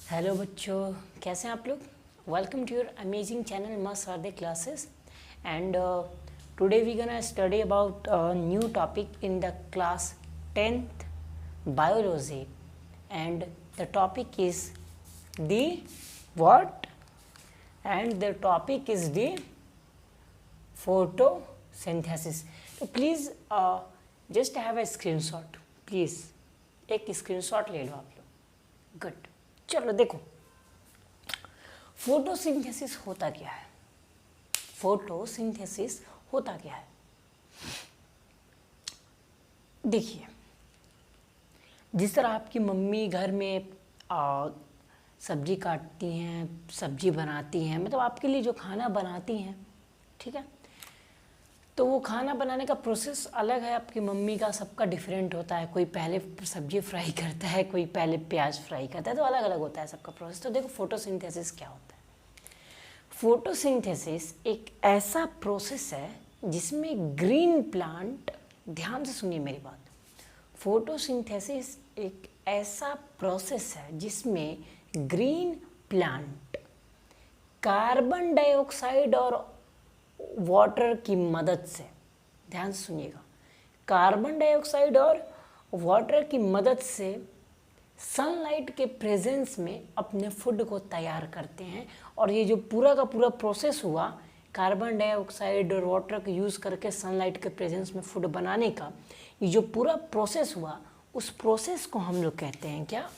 Hello बच्चों, कैसे हैं आप लोग। Welcome to your amazing channel must are the classes and today we gonna study about new topic in the class 10th biology and the topic is the what and the topic is the photosynthesis. तो please just have a screenshot, please एक screenshot ले लो आप लोग। Good, चलो देखो photosynthesis होता क्या है। फोटोसिंथेसिस होता क्या है, देखिए जिस तरह आपकी मम्मी घर में सब्जी काटती हैं, सब्जी बनाती हैं, मतलब आपके लिए जो खाना बनाती हैं, ठीक है, तो वो खाना बनाने का प्रोसेस अलग है। आपकी मम्मी का सबका डिफरेंट होता है। कोई पहले सब्जी फ्राई करता है, कोई पहले प्याज फ्राई करता है, तो अलग अलग होता है सबका प्रोसेस। तो देखो फोटोसिंथेसिस क्या होता है। फोटोसिंथेसिस एक ऐसा प्रोसेस है जिसमें ग्रीन प्लांट, ध्यान से सुनिए मेरी बात, फोटोसिंथेसिस एक ऐसा प्रोसेस है जिसमें ग्रीन प्लांट कार्बन डाइऑक्साइड और वाटर की मदद से, ध्यान से सुनिएगा, कार्बन डाइऑक्साइड और वाटर की मदद से सनलाइट के प्रेजेंस में अपने फूड को तैयार करते हैं। और ये जो पूरा का पूरा प्रोसेस हुआ कार्बन डाइऑक्साइड और वाटर को यूज़ करके सनलाइट के प्रेजेंस में फूड बनाने का, ये जो पूरा प्रोसेस हुआ, उस प्रोसेस को हम लोग कहते हैं क्या,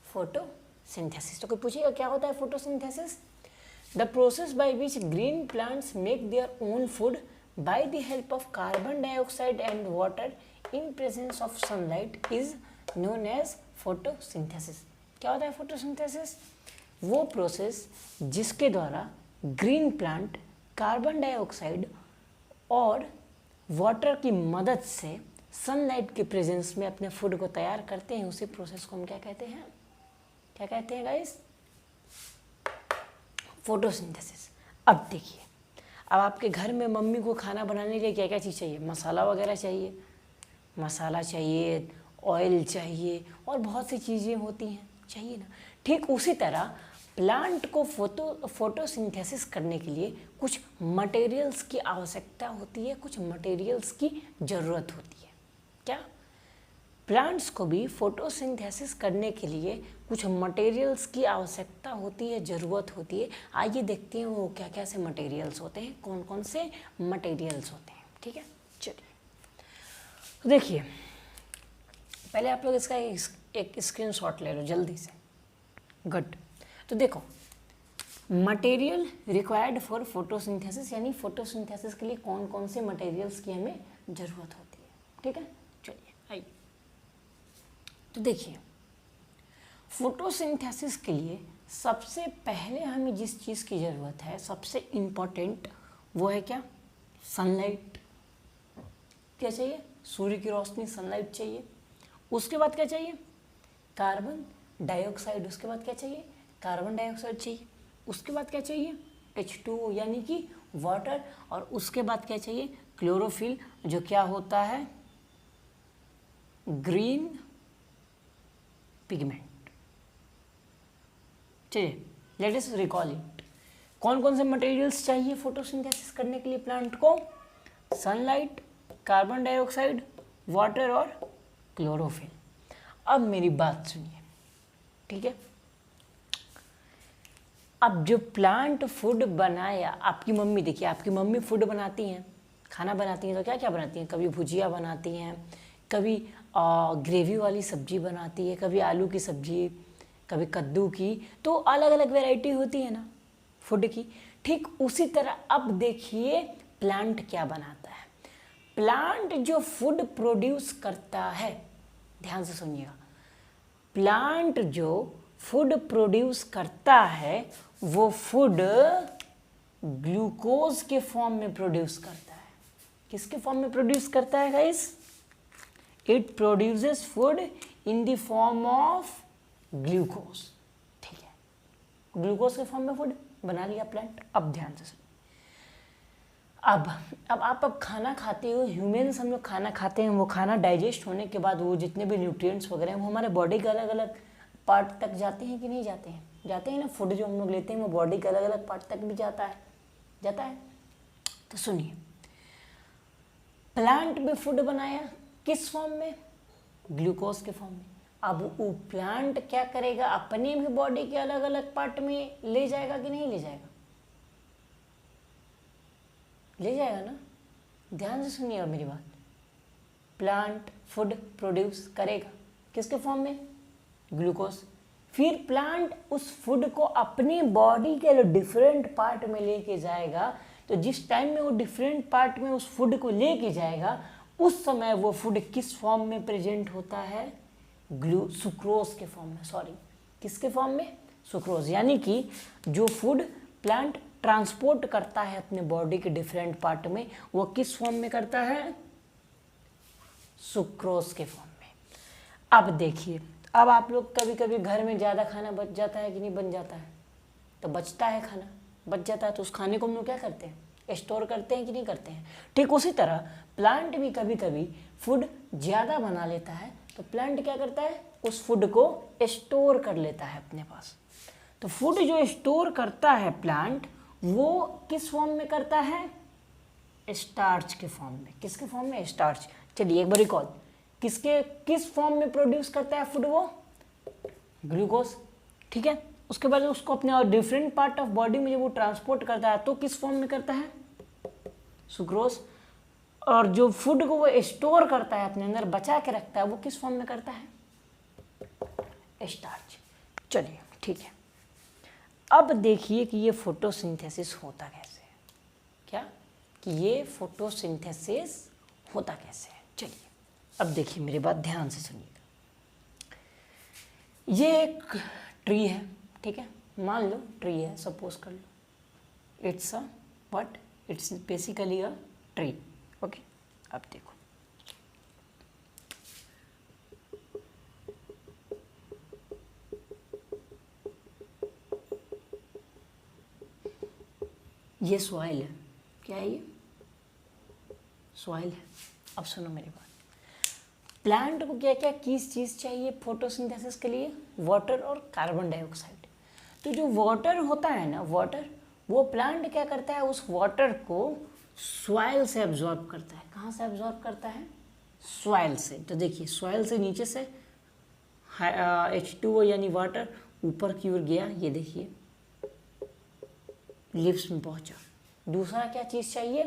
फोटोसिंथेसिस। तो कोई पूछेगा क्या होता है photosynthesis. The process by which green plants make their own food by the help of carbon dioxide and water in presence of sunlight is known as photosynthesis. क्या होता है photosynthesis? वो प्रोसेस जिसके द्वारा ग्रीन प्लांट कार्बन डाइऑक्साइड और water की मदद से सनलाइट के प्रेजेंस में अपने फूड को तैयार करते हैं, उसी प्रोसेस को हम क्या कहते हैं, क्या कहते हैं गाइस, फोटोसिंथेसिस। अब देखिए, अब आपके घर में मम्मी को खाना बनाने के लिए क्या क्या चीज़ चाहिए, मसाला वगैरह चाहिए, मसाला चाहिए, ऑयल चाहिए और बहुत सी चीज़ें होती हैं, चाहिए ना। ठीक उसी तरह प्लांट को फोटोसिंथेसिस करने के लिए कुछ मटेरियल्स की आवश्यकता होती है, कुछ मटेरियल्स की ज़रूरत होती है। क्या प्लांट्स को भी फोटोसिंथेसिस करने के लिए कुछ मटेरियल्स की आवश्यकता होती है, ज़रूरत होती है। आइए देखते हैं वो क्या क्या से मटेरियल्स होते हैं, कौन कौन से मटेरियल्स होते हैं, ठीक है। चलिए तो देखिए, पहले आप लोग इसका एक स्क्रीनशॉट ले लो जल्दी से। गुड, तो देखो मटेरियल रिक्वायर्ड फॉर फोटोसिंथेसिस, यानी फोटोसिंथेसिस के लिए कौन कौन से मटेरियल्स की हमें ज़रूरत होती है, ठीक है। चलिए आइए, तो देखिए फोटोसिंथेसिस के लिए सबसे पहले हमें जिस चीज़ की ज़रूरत है, सबसे इम्पॉर्टेंट, वो है क्या, सनलाइट। क्या चाहिए, सूर्य की रोशनी, सनलाइट चाहिए। उसके बाद क्या चाहिए, कार्बन डाइऑक्साइड। उसके बाद क्या चाहिए, कार्बन डाइऑक्साइड चाहिए। उसके बाद क्या चाहिए, H2O यानी कि वाटर। और उसके बाद क्या चाहिए, क्लोरोफिल, जो क्या होता है, ग्रीन पिगमेंट। चलिए लेट अस रिकॉल इट। कौन कौन से मटेरियल्स चाहिए फोटोसिंथेसिस करने के लिए प्लांट को, सनलाइट, कार्बन डाइऑक्साइड, वाटर और क्लोरोफिल। अब मेरी बात सुनिए, ठीक है। अब जो प्लांट फूड बनाया, आपकी मम्मी, देखिए आपकी मम्मी फूड बनाती हैं, खाना बनाती हैं, तो क्या क्या बनाती हैं, कभी भुजिया बनाती हैं, कभी ग्रेवी वाली सब्जी बनाती है, कभी आलू की सब्जी, कभी कद्दू की, तो अलग अलग वैरायटी होती है ना फूड की। ठीक उसी तरह अब देखिए प्लांट क्या बनाता है। प्लांट जो फूड प्रोड्यूस करता है, ध्यान से सुनिएगा, प्लांट जो फूड प्रोड्यूस करता है वो फूड ग्लूकोज के फॉर्म में प्रोड्यूस करता है। किसके फॉर्म में प्रोड्यूस करता है guys, it produces food in the form of glucose, ठीक है। ग्लूकोज के फॉर्म में फूड बना लिया प्लांट। अब ध्यान से सुनिए, अब आप खाना खाते हो, ह्यूमंस हम लोग खाना खाते हैं, वो खाना डाइजेस्ट होने के बाद वो जितने भी न्यूट्रिएंट्स वगैरह हैं वो हमारे बॉडी के अलग अलग पार्ट तक जाते हैं कि नहीं जाते हैं? जाते हैं ना। फूड जो हम लोग लेते हैं वो बॉडी के अलग अलग पार्ट तक भी जाता है, जाता है। तो सुनिए, प्लांट में फूड बनाया किस फॉर्म में? ग्लूकोज के फॉर्म में। अब वो प्लांट क्या करेगा, अपने भी बॉडी के अलग अलग पार्ट में ले जाएगा कि नहीं ले जाएगा? ले जाएगा ना। ध्यान से सुनिएगा मेरी बात। प्लांट फूड प्रोड्यूस करेगा किसके फॉर्म में? ग्लूकोज। फिर प्लांट उस फूड को अपनी बॉडी के डिफरेंट पार्ट में लेके जाएगा। तो जिस टाइम में वो डिफरेंट पार्ट में उस फूड को लेके जाएगा, उस समय वो फूड किस फॉर्म में प्रेजेंट होता है? सुक्रोज के फॉर्म में। सॉरी, किसके फॉर्म में? सुक्रोज। यानी कि जो फूड प्लांट ट्रांसपोर्ट करता है अपने बॉडी के डिफरेंट पार्ट में, वो किस फॉर्म में करता है? सुक्रोज के फॉर्म में। अब देखिए, अब आप लोग कभी कभी घर में ज़्यादा खाना बच जाता है कि नहीं बन जाता है? तो बचता है, खाना बच जाता है, तो उस खाने को हम लोग क्या करते हैं? स्टोर करते हैं कि नहीं करते हैं? ठीक उसी तरह प्लांट भी कभी कभी फूड ज़्यादा बना लेता है, तो प्लांट क्या करता है? उस फूड को स्टोर कर लेता है अपने पास। तो फूड जो स्टोर करता है प्लांट, वो किस फॉर्म में करता है? स्टार्च के फॉर्म में। किसके फॉर्म में? स्टार्च। चलिए एक बार रिकॉल, किस फॉर्म में प्रोड्यूस करता है फूड? वो ग्लूकोज। ठीक है। उसके बाद उसको अपने डिफरेंट पार्ट ऑफ बॉडी में जब वो ट्रांसपोर्ट करता है तो किस फॉर्म में करता है? सुक्रोज। और जो फूड को वो स्टोर करता है अपने अंदर, बचा के रखता है, वो किस फॉर्म में करता है? स्टार्च। चलिए ठीक है। अब देखिए कि ये फोटोसिंथेसिस होता कैसे है। क्या? कि ये फोटोसिंथेसिस होता कैसे है। चलिए अब देखिए, मेरी बात ध्यान से सुनिएगा। ये एक ट्री है, ठीक है, मान लो ट्री है, सपोज कर लो। It's a what? It's basically a tree. Okay. अब देखो, ये सॉइल है। क्या है ये? सॉइल है। अब सुनो मेरी बात। प्लांट को क्या क्या किस चीज़ चाहिए फोटोसिंथेसिस के लिए? वाटर और कार्बन डाइऑक्साइड। तो जो वाटर होता है ना, वाटर, वो प्लांट क्या करता है? उस वाटर को सॉइल से एब्जॉर्ब करता है। कहाँ से एब्जॉर्ब करता है? सॉइल से। तो देखिए, सॉइल से नीचे से H2O यानी वाटर ऊपर की ओर गया, ये देखिए लिप्स में पहुंचा। दूसरा क्या चीज़ चाहिए?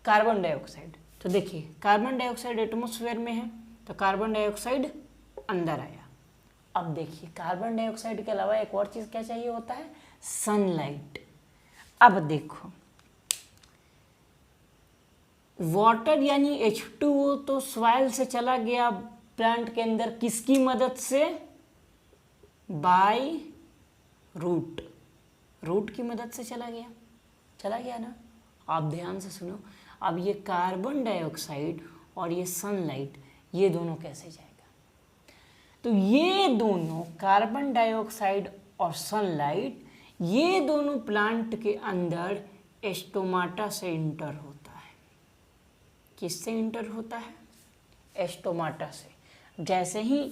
Carbon dioxide. तो देखिए, कार्बन डाइऑक्साइड एटमॉस्फेयर में है, तो कार्बन डाइऑक्साइड अंदर आया। अब देखिए, कार्बन डाइऑक्साइड के अलावा एक और चीज़ क्या चाहिए होता है? सनलाइट। अब देखो, वाटर यानी H2O तो सॉइल से चला गया प्लांट के अंदर, किसकी मदद से? By root. रूट की मदद से चला गया ना। आप ध्यान से सुनो। अब ये कार्बन डाइऑक्साइड और ये सनलाइट, ये दोनों कैसे जाएगा? तो ये दोनों कार्बन डाइऑक्साइड और सनलाइट, ये दोनों प्लांट के अंदर स्टोमाटा से इंटर होता है। किससे इंटर होता है? स्टोमाटा से। जैसे ही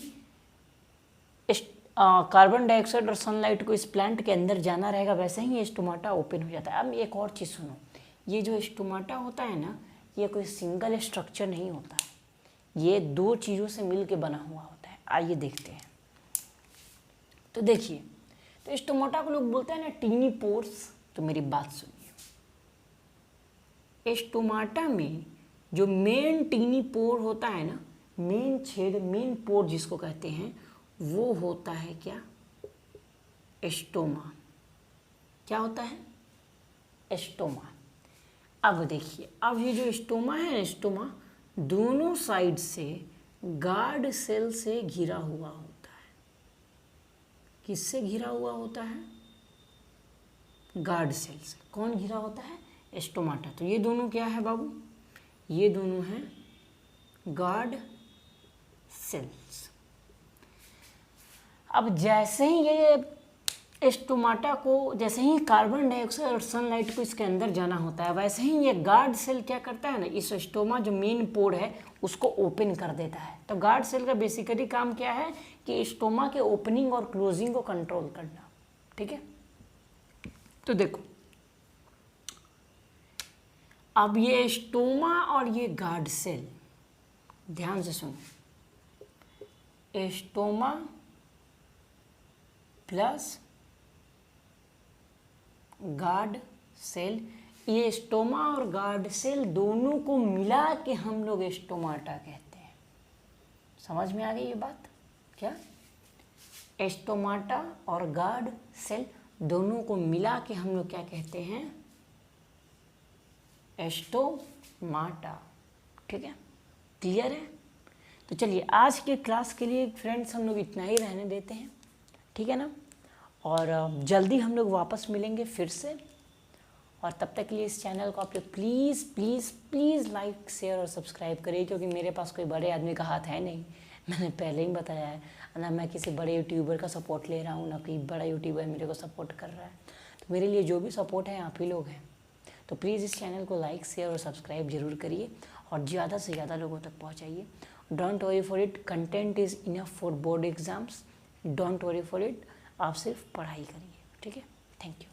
कार्बन डाइऑक्साइड और सनलाइट को इस प्लांट के अंदर जाना रहेगा, वैसे ही ये स्टोमाटा ओपन हो जाता है। अब एक और चीज़ सुनो, ये जो स्टोमाटा होता है ना, ये कोई सिंगल स्ट्रक्चर नहीं होता है, ये दो चीज़ों से मिलके बना हुआ होता है। आइए देखते हैं। तो देखिए, तो स्टोमाटा को लोग बोलते हैं ना टीनी पोर्स। तो मेरी बात सुनिए, स्टोमाटा में जो मेन टीनी पोर होता है ना, मेन छेद, मेन पोर जिसको कहते हैं, वो होता है क्या? स्टोमा। क्या होता है? स्टोमा। अब देखिए, अब ये जो स्टोमा है, स्टोमा दोनों साइड से गार्ड सेल से घिरा हुआ होता है। किससे घिरा हुआ होता है? गार्ड सेल से। कौन घिरा होता है? स्टोमाटा। तो ये दोनों क्या है बाबू? ये दोनों हैं गार्ड सेल्स। अब जैसे ही ये स्टोमाटा को जैसे ही कार्बन डाइऑक्साइड और सनलाइट को इसके अंदर जाना होता है, वैसे ही ये गार्ड सेल क्या करता है ना, इस स्टोमा जो मेन पोर है उसको ओपन कर देता है। तो गार्ड सेल का बेसिकली काम क्या है कि स्टोमा के ओपनिंग और क्लोजिंग को कंट्रोल करना। ठीक है, तो देखो अब ये स्टोमा और ये गार्ड सेल, ध्यान से सुनो, स्टोमा प्लस गार्ड सेल, ये स्टोमा और गार्ड सेल दोनों को मिला के हम लोग स्टोमाटा कहते हैं। समझ में आ गई ये बात? क्या स्टोमाटा और गार्ड सेल दोनों को मिला के हम लोग क्या कहते हैं? स्टोमाटा। ठीक है, क्लियर है? तो चलिए आज के क्लास के लिए फ्रेंड्स हम लोग इतना ही रहने देते हैं। ठीक है ना, और जल्दी हम लोग वापस मिलेंगे फिर से, और तब तक के लिए इस चैनल को आप लोग please please please like share और सब्सक्राइब करिए, क्योंकि मेरे पास कोई बड़े आदमी का हाथ है नहीं, मैंने पहले ही बताया है ना। मैं किसी बड़े यूट्यूबर का सपोर्ट ले रहा हूँ, ना कोई बड़ा यूट्यूबर मेरे को सपोर्ट कर रहा है। तो मेरे लिए जो भी सपोर्ट है आप ही लोग हैं। तो प्लीज़ इस चैनल को लाइक शेयर और सब्सक्राइब जरूर करिए और ज़्यादा से ज़्यादा लोगों तक पहुँचाइए। Don't worry for it, content is enough for board exams, don't worry for it. आप सिर्फ पढ़ाई करिए। ठीक है, थैंक यू।